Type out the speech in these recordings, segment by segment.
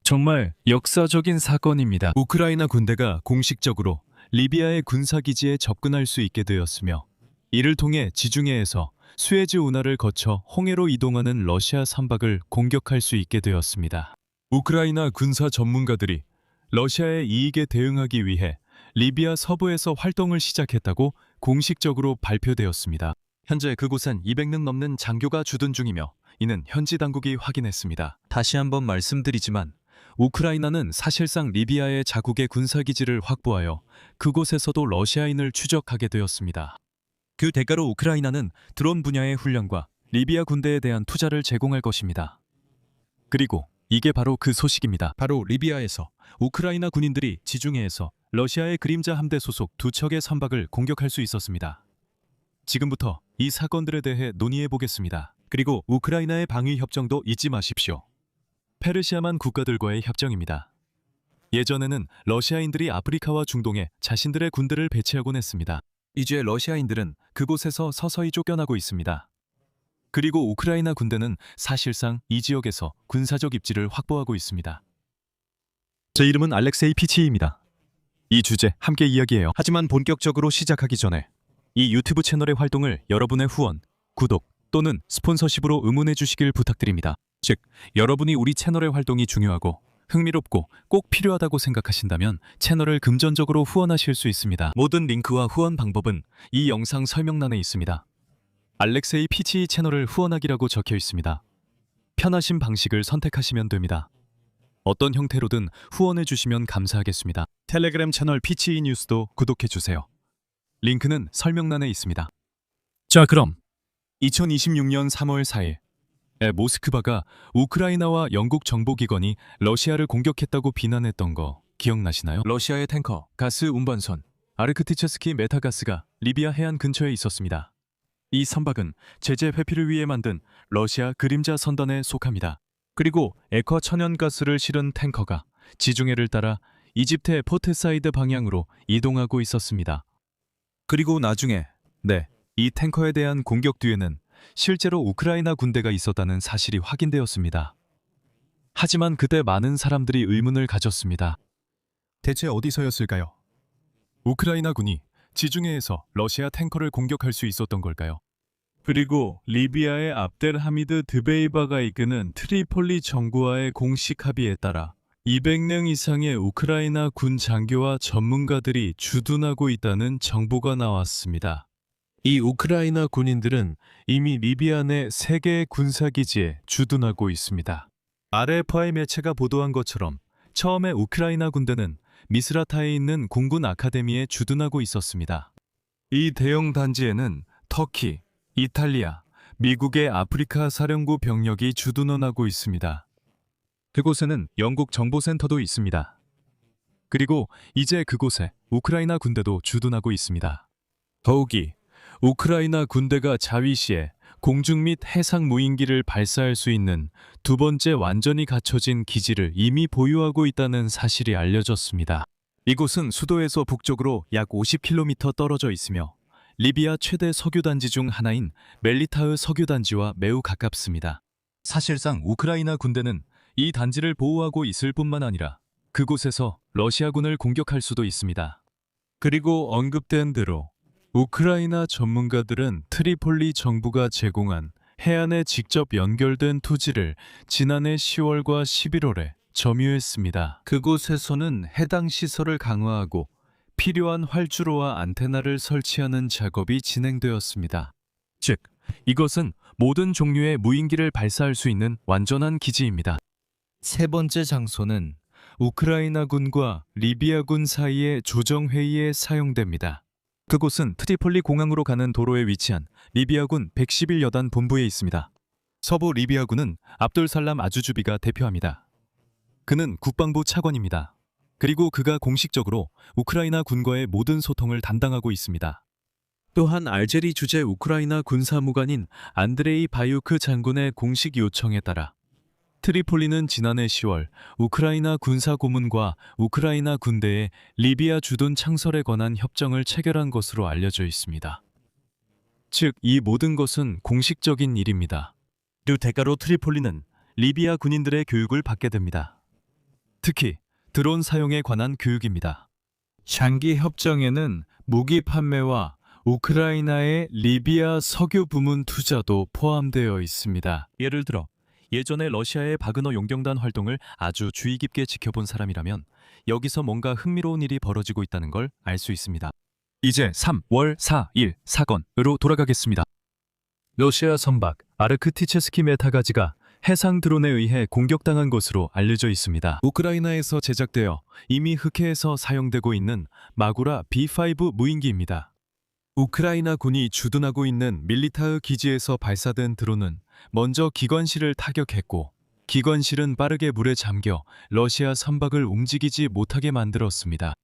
정말 역사적인 사건입니다. 우크라이나 군대가 공식적으로 리비아의 군사기지에 접근할 수 있게 되었으며 이를 통해 지중해에서 수에즈 운하를 거쳐 홍해로 이동하는 러시아 선박을 공격할 수 있게 되었습니다. 우크라이나 군사 전문가들이 러시아의 이익에 대응하기 위해 리비아 서부에서 활동을 시작했다고 공식적으로 발표되었습니다. 현재 그곳엔 200명 넘는 장교가 주둔 중이며 이는 현지 당국이 확인했습니다. 다시 한번 말씀드리지만 우크라이나는 사실상 리비아의 자국의 군사기지를 확보하여 그곳에서도 러시아인을 추적하게 되었습니다. 그 대가로 우크라이나는 드론 분야의 훈련과 리비아 군대에 대한 투자를 제공할 것입니다. 그리고 이게 바로 그 소식입니다. 바로 리비아에서 우크라이나 군인들이 지중해에서 러시아의 그림자 함대 소속 2척의 선박을 공격할 수 있었습니다. 지금부터 이 사건들에 대해 논의해 보겠습니다. 그리고 우크라이나의 방위 협정도 잊지 마십시오. 페르시아만 국가들과의 협정입니다. 예전에는 러시아인들이 아프리카와 중동에 자신들의 군대를 배치하곤 했습니다. 이제 러시아인들은 그곳에서 서서히 쫓겨나고 있습니다. 그리고 우크라이나 군대는 사실상 이 지역에서 군사적 입지를 확보하고 있습니다. 제 이름은 알렉세이 피치이입니다. 이 주제 함께 이야기해요. 하지만 본격적으로 시작하기 전에 이 유튜브 채널의 활동을 여러분의 후원, 구독 또는 스폰서십으로 응원해 주시길 부탁드립니다. 즉, 여러분이 우리 채널의 활동이 중요하고 흥미롭고 꼭 필요하다고 생각하신다면 채널을 금전적으로 후원하실 수 있습니다. 모든 링크와 후원 방법은 이 영상 설명란에 있습니다. 알렉세이 피치이 채널을 후원하기라고 적혀 있습니다. 편하신 방식을 선택하시면 됩니다. 어떤 형태로든 후원해 주시면 감사하겠습니다. 텔레그램 채널 피치이 뉴스도 구독해 주세요. 링크는 설명란에 있습니다. 자, 그럼 2026년 3월 4일 모스크바가 우크라이나와 영국 정보기관이 러시아를 공격했다고 비난했던 거 기억나시나요? 러시아의 탱커, 가스 운반선 아르크티체스키 메타가스가 리비아 해안 근처에 있었습니다. 이 선박은 제재 회피를 위해 만든 러시아 그림자 선단에 속합니다. 그리고 액화 천연가스를 실은 탱커가 지중해를 따라 이집트의 포트사이드 방향으로 이동하고 있었습니다. 그리고 나중에 이 탱커에 대한 공격 뒤에는 실제로 우크라이나 군대가 있었다는 사실이 확인되었습니다. 하지만 그때 많은 사람들이 의문을 가졌습니다. 대체 어디서였을까요? 우크라이나 군이 지중해에서 러시아 탱커를 공격할 수 있었던 걸까요? 그리고 리비아의 압델 하미드 드베이바가 이끄는 트리폴리 정부와의 공식 합의에 따라 200명 이상의 우크라이나 군 장교와 전문가들이 주둔하고 있다는 정보가 나왔습니다. 이 우크라이나 군인들은 이미 리비아 내 3개의 군사기지에 주둔하고 있습니다. RFI 매체가 보도한 것처럼 처음에 우크라이나 군대는 미스라타에 있는 공군 아카데미에 주둔하고 있었습니다. 이 대형 단지에는 터키, 이탈리아, 미국의 아프리카 사령부 병력이 주둔하고 있습니다. 그곳에는 영국 정보센터도 있습니다. 그리고 이제 그곳에 우크라이나 군대도 주둔하고 있습니다. 더욱이 우크라이나 군대가 자위시에 공중 및 해상 무인기를 발사할 수 있는 두 번째 완전히 갖춰진 기지를 이미 보유하고 있다는 사실이 알려졌습니다. 이곳은 수도에서 북쪽으로 약 50km 떨어져 있으며 리비아 최대 석유단지 중 하나인 멜리타흐 석유단지와 매우 가깝습니다. 사실상 우크라이나 군대는 이 단지를 보호하고 있을 뿐만 아니라 그곳에서 러시아군을 공격할 수도 있습니다. 그리고 언급된 대로 우크라이나 전문가들은 트리폴리 정부가 제공한 해안에 직접 연결된 토지를 지난해 10월과 11월에 점유했습니다. 그곳에서는 해당 시설을 강화하고 필요한 활주로와 안테나를 설치하는 작업이 진행되었습니다. 즉, 이것은 모든 종류의 무인기를 발사할 수 있는 완전한 기지입니다. 세 번째 장소는 우크라이나 군과 리비아 군 사이의 조정회의에 사용됩니다. 그곳은 트리폴리 공항으로 가는 도로에 위치한 리비아군 111여단 본부에 있습니다. 서부 리비아군은 압돌 살람 아주주비가 대표합니다. 그는 국방부 차관입니다. 그리고 그가 공식적으로 우크라이나 군과의 모든 소통을 담당하고 있습니다. 또한 알제리 주재 우크라이나 군사무관인 안드레이 바유크 장군의 공식 요청에 따라 트리폴리는 지난해 10월 우크라이나 군사고문과 우크라이나 군대의 리비아 주둔 창설에 관한 협정을 체결한 것으로 알려져 있습니다. 즉, 이 모든 것은 공식적인 일입니다. 그 대가로 트리폴리는 리비아 군인들의 교육을 받게 됩니다. 특히 드론 사용에 관한 교육입니다. 장기 협정에는 무기 판매와 우크라이나의 리비아 석유 부문 투자도 포함되어 있습니다. 예를 들어 예전에 러시아의 바그너 용병단 활동을 아주 주의 깊게 지켜본 사람이라면 여기서 뭔가 흥미로운 일이 벌어지고 있다는 걸 알 수 있습니다. 이제 3월 4일 사건으로 돌아가겠습니다. 러시아 선박 아르크티체스키 메타가지가 해상 드론에 의해 공격당한 것으로 알려져 있습니다. 우크라이나에서 제작되어 이미 흑해에서 사용되고 있는 마구라 B5 무인기입니다. 우크라이나 군이 주둔하고 있는 밀리타흐 기지에서 발사된 드론은 먼저 기관실을 타격했고 기관실은 빠르게 물에 잠겨 러시아 선박을 움직이지 못하게 만들었습니다.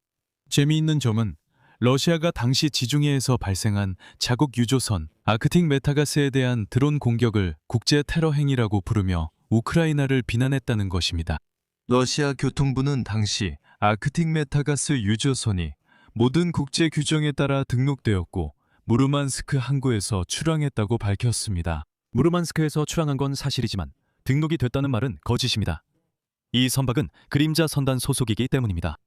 재미있는 점은 러시아가 당시 지중해에서 발생한 자국 유조선 아크틱 메타가스에 대한 드론 공격을 국제 테러 행위라고 부르며 우크라이나를 비난했다는 것입니다. 러시아 교통부는 당시 아크틱 메타가스 유조선이 모든 국제 규정에 따라 등록되었고 무르만스크 항구에서 출항했다고 밝혔습니다. 무르만스크에서 출항한 건 사실이지만 등록이 됐다는 말은 거짓입니다. 이 선박은 그림자 선단 소속이기 때문입니다.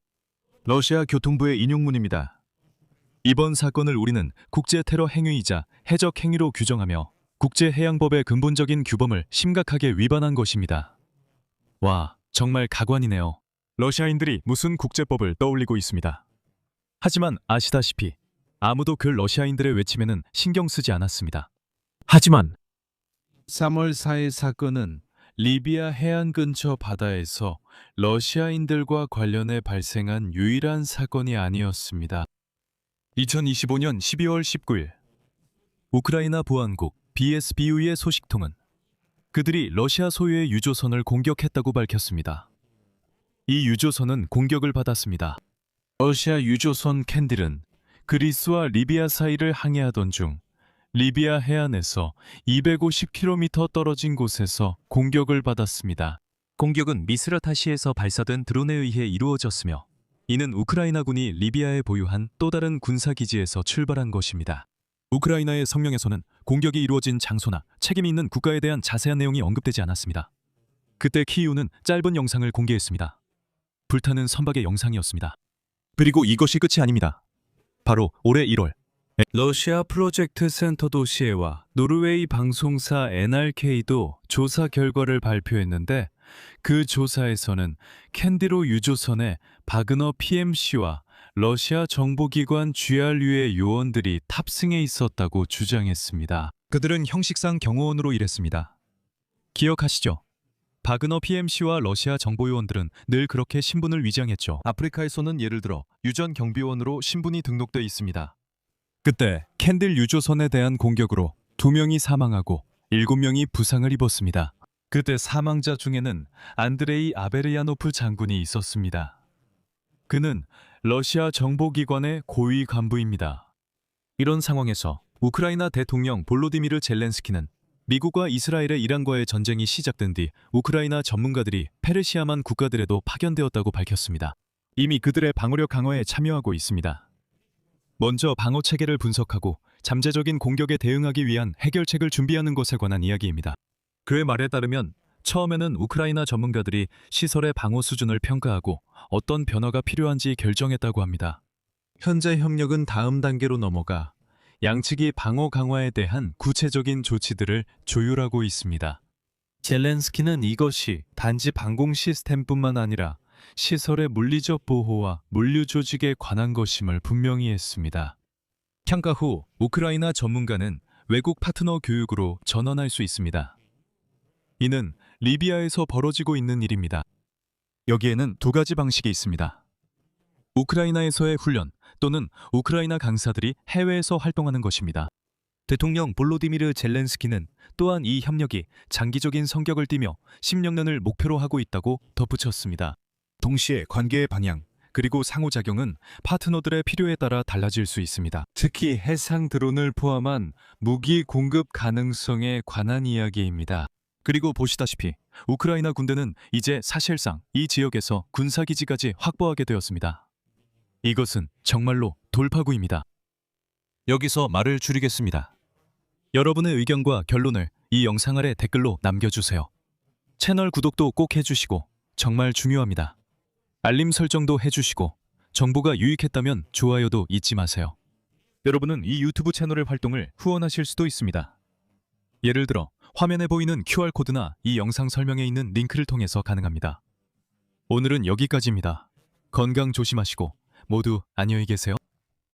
러시아 교통부의 인용문입니다. 이번 사건을 우리는 국제 테러 행위이자 해적 행위로 규정하며 국제해양법의 근본적인 규범을 심각하게 위반한 것입니다. 와, 정말 가관이네요. 러시아인들이 무슨 국제법을 떠올리고 있습니다. 하지만 아시다시피 아무도 그 러시아인들의 외침에는 신경 쓰지 않았습니다. 하지만 3월 4일 사건은 리비아 해안 근처 바다에서 러시아인들과 관련해 발생한 유일한 사건이 아니었습니다. 2025년 12월 19일 우크라이나 보안국 BSBU의 소식통은 그들이 러시아 소유의 유조선을 공격했다고 밝혔습니다. 이 유조선은 공격을 받았습니다. 러시아 유조선 캔딜은 그리스와 리비아 사이를 항해하던 중 리비아 해안에서 250km 떨어진 곳에서 공격을 받았습니다. 공격은 미스라타시에서 발사된 드론에 의해 이루어졌으며 이는 우크라이나군이 리비아에 보유한 또 다른 군사기지에서 출발한 것입니다. 우크라이나의 성명에서는 공격이 이루어진 장소나 책임이 있는 국가에 대한 자세한 내용이 언급되지 않았습니다. 그때 키이우는 짧은 영상을 공개했습니다. 불타는 선박의 영상이었습니다. 그리고 이것이 끝이 아닙니다. 바로 올해 1월 러시아 프로젝트 센터 도시에와 노르웨이 방송사 NRK도 조사 결과를 발표했는데 그 조사에서는 캔디로 유조선에 바그너 PMC와 러시아 정보기관 GRU의 요원들이 탑승해 있었다고 주장했습니다. 그들은 형식상 경호원으로 일했습니다. 기억하시죠? 바그너 PMC와 러시아 정보요원들은 늘 그렇게 신분을 위장했죠. 아프리카에서는 예를 들어 유전 경비원으로 신분이 등록돼 있습니다. 그때 캔딜 유조선에 대한 공격으로 2명이 사망하고 7명이 부상을 입었습니다. 그때 사망자 중에는 안드레이 아베르야노프 장군이 있었습니다. 그는 러시아 정보기관의 고위 간부입니다. 이런 상황에서 우크라이나 대통령 볼로디미르 젤렌스키는 미국과 이스라엘의 이란과의 전쟁이 시작된 뒤 우크라이나 전문가들이 페르시아만 국가들에도 파견되었다고 밝혔습니다. 이미 그들의 방어력 강화에 참여하고 있습니다. 먼저 방어 체계를 분석하고 잠재적인 공격에 대응하기 위한 해결책을 준비하는 것에 관한 이야기입니다. 그의 말에 따르면 처음에는 우크라이나 전문가들이 시설의 방어 수준을 평가하고 어떤 변화가 필요한지 결정했다고 합니다. 현재 협력은 다음 단계로 넘어가 양측이 방어 강화에 대한 구체적인 조치들을 조율하고 있습니다. 젤렌스키는 이것이 단지 방공 시스템뿐만 아니라 시설의 물리적 보호와 물류 조직에 관한 것임을 분명히 했습니다. 평가 후 우크라이나 전문가는 외국 파트너 교육으로 전환할 수 있습니다. 이는 리비아에서 벌어지고 있는 일입니다. 여기에는 2가지 방식이 있습니다. 우크라이나에서의 훈련 또는 우크라이나 강사들이 해외에서 활동하는 것입니다. 대통령 볼로디미르 젤렌스키는 또한 이 협력이 장기적인 성격을 띠며 10년을 목표로 하고 있다고 덧붙였습니다. 동시에 관계의 방향 그리고 상호작용은 파트너들의 필요에 따라 달라질 수 있습니다. 특히 해상 드론을 포함한 무기 공급 가능성에 관한 이야기입니다. 그리고 보시다시피 우크라이나 군대는 이제 사실상 이 지역에서 군사기지까지 확보하게 되었습니다. 이것은 정말로 돌파구입니다. 여기서 말을 줄이겠습니다. 여러분의 의견과 결론을 이 영상 아래 댓글로 남겨주세요. 채널 구독도 꼭 해주시고 정말 중요합니다. 알림 설정도 해주시고 정보가 유익했다면 좋아요도 잊지 마세요. 여러분은 이 유튜브 채널의 활동을 후원하실 수도 있습니다. 예를 들어 화면에 보이는 QR코드나 이 영상 설명에 있는 링크를 통해서 가능합니다. 오늘은 여기까지입니다. 건강 조심하시고 모두 안녕히 계세요.